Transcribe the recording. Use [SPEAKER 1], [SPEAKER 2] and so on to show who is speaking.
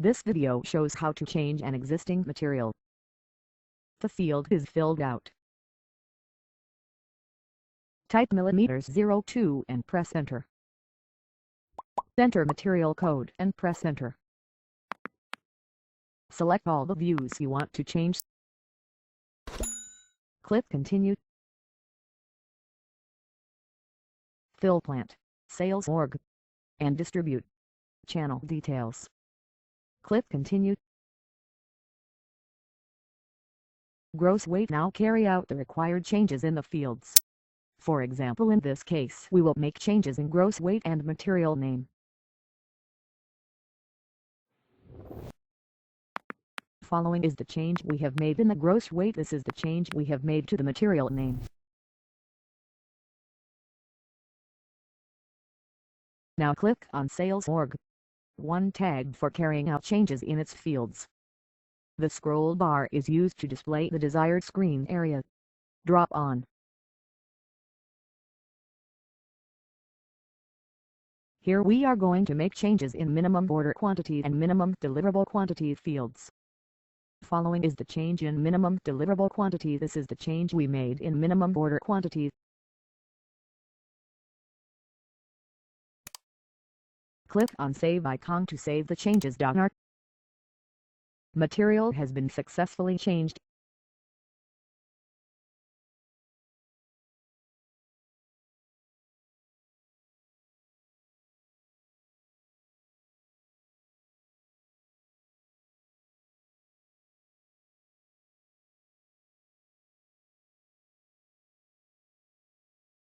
[SPEAKER 1] This video shows how to change an existing material. The field is filled out. Type millimeters 02 and press enter. Enter material code and press enter. Select all the views you want to change. Click continue. Fill plant, sales org, and distribute. Channel details. Click continue. Gross weight. Now carry out the required changes in the fields. For example, in this case we will make changes in gross weight and material name. Following is the change we have made in the gross weight. This is the change we have made to the material name. Now click on Sales Org. One tagged for carrying out changes in its fields. The scroll bar is used to display the desired screen area. Drop on. Here we are going to make changes in minimum order quantity and minimum deliverable quantity fields. Following is the change in minimum deliverable quantity. This is the change we made in minimum order quantity. Click on Save icon to save the changes. Our material has been successfully changed.